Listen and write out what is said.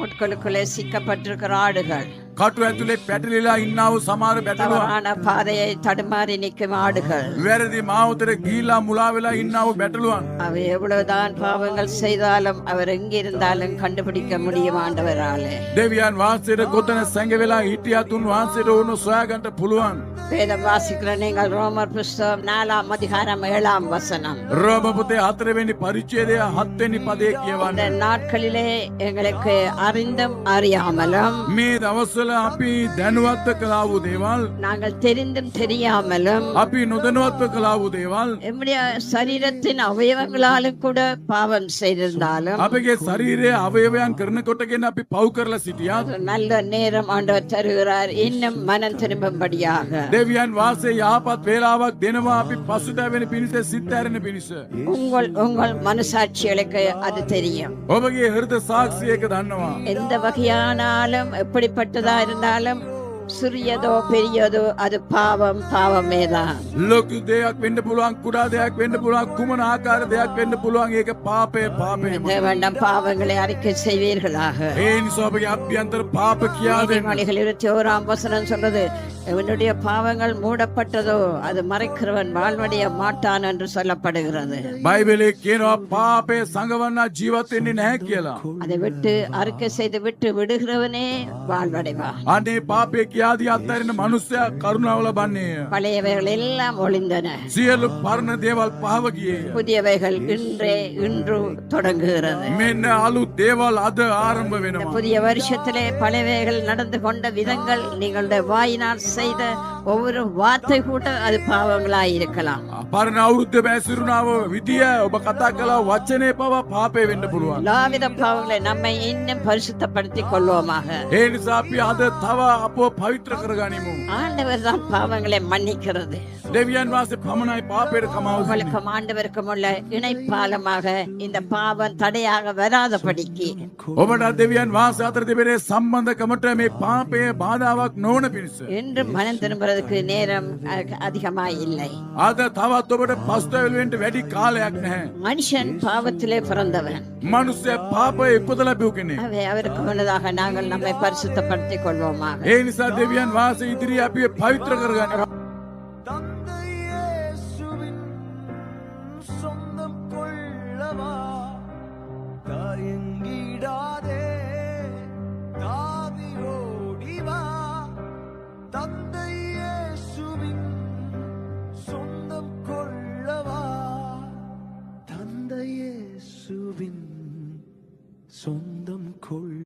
முட்களுக்குள்ளே சிக்கப்பட்டிருக்கிற ஆடுகள், කටු ඇතුලේ පැටලිලා ඉන්නා වූ සමහර බැටළුවන්, தவறான பாதையை தடுமாறி நிற்கும் ஆடுகள், වැරදි මාවතට ගිහිලා මුලා වෙලා ඉන්නා වූ බැටළුවන්, அவை எவ்வளவுதான் பாவங்கள் செய்தாலும் அவர் எங்கிருந்தாலும் கண்டுபிடிக்க முடியும் ஆண்டவராலே. දෙවියන් වහන්සේට ගොතන සැඟ වෙලා හිටියත් උන් වහන්සේට ඕන සොයාගන්න පුළුවන්. வேதம் வாசிக்கிற நீங்கள் ரோமர் புஸ்தகம் 4 அதிகாரம் 7 வசனம். රෝම පොතේ 4 වෙනි පරිච්ඡේදය 7 වෙනි පදේ இந்த කියවන්නේ. நாட்களிலே எங்களுக்கு அறிந்தும் அறியாமலும், මේ දවස්වල අපි දැනුවත්ව කළා වූ දේවල්, நாங்கள் தெரிந்தும் தெரியாமலும், අපි නොදැනුවත්ව කළා වූ දේවල්, நம்முடைய சரீரத்தின் அவயவங்களாலும் கூட பாவம் செய்திருந்தாலும் අපගේ ශරීරයේ අවයවයන් කරනකොටගෙන අපි පව් කරලා සිටියත් ஒரு நல்ல நேரம் ஆண்டவர் தருகிறார் இன்னும் மனம் திரும்பும்படியாக. දෙවියන් වාසේ යහපත් වේලාවක් දෙනවා අපි පසුතැවෙන පිණිස සිත් ඇරෙන පිණිස. உங்கள் மனசாட்சிகளுக்கு அது தெரியும். ඔබගේ හෘද සාක්ෂියක දන්නවා. எந்த வகையானாலும் எப்படிப்பட்டதா இருந்தாலும் சிறியதோ பெரியதோ அது பாவம் பாவமேதான். ලොකු දෙයක් වෙන්න පුළුවන්, කුඩා දෙයක් වෙන්න පුළුවන්, කුමන ආකාර දෙයක් වෙන්න පුළුවන්, ඒක පාපය පාපයම. தேவனிடம் பாவங்களை அறிக்கை செய்வீர்களாக. ඒ නිසා ඔබගේ අභ්‍යන්තර පාප කියා දෙන්න. நீதிமொழிகள் 21 வசனம் சொல்றது, இவனுடைய பாவங்கள் மூடப்பட்டதோ அது மறைக்கிறவன் வாழ்வடைய மாட்டான் என்று சொல்லப்படுகிறது. බයිබලයේ කියනවා පාපය සංගවන්නා ජීවත් වෙන්නේ නැහැ කියලා. அதை விட்டு அறிக்கை செய்து விட்டு விடுகிறவனே வாழ்வடைவான். අනේ පාපය කියාදී අත්හැරෙන මනුස්සයා කරුණාව ලබන්නේය. பழையவைகள் எல்லாம் ஒளிந்தன, සියලු පරණ දේවල් පහව ගියේය. புதியவைகள் இன்று தொடங்குகிறது. මෙන්න අලුත් දේවල් අද ආරම්භ இந்த වෙනවා. புதிய வருஷத்திலே பழையவைகள் நடந்து கொண்ட விதங்கள், நீங்களுடைய வாயினால் செய்த ஒவ்வொரு வார்த்தை கூட அது பாவங்களாய் இருக்கலாம். පරණ අවුරුද්ද බැසිරුණාව විදිය ඔබ කතා කළා වචනේ පවා පාපේ වෙන්න පුළුවන්. எல்லாவித பாவங்களை நம்மை இன்னும் பரிசுத்தப்படுத்திக் கொள்வோமாக. ඒ නිසා අපි අද තව අපව පවිත්‍ර කරගනිමු. ஆண்டவர் தான் பாவங்களை மன்னிக்கிறது. දෙවියන් වහන්සේ පමණයි පාපයට කමාව දෙන්නේ. உங்களுக்கும் ஆண்டவருக்கும் உள்ள இணைப்பாலமாக இந்த பாவம் தடையாக வராதபடிக்கு ඔබට දෙවියන් වහන්සේ අතර තිබෙන සම්බන්ධකමට මේ පාපය බාධාවක් නොවන පිණිස என்று மனம் திரும்புறதுக்கு நேரம் அதிகமாய் இல்லை. අද තවත් ඔබට පස්තැවිලි වෙන්න වැඩි කාලයක් නැහැ. மனுஷன் பாவத்திலே பிறந்தவன். මනුස්සයා පාපය ඉපදලා බිව් කෙනෙක්. அவருக்கு முன்னதாக நாங்கள் நம்மை பரிசுத்தப்படுத்திக் கொள்வோமாக. ඒ නිසා දෙවියන් වහන්සේ ඉදිරියේ අපි පවිත්‍ර කරගන්න.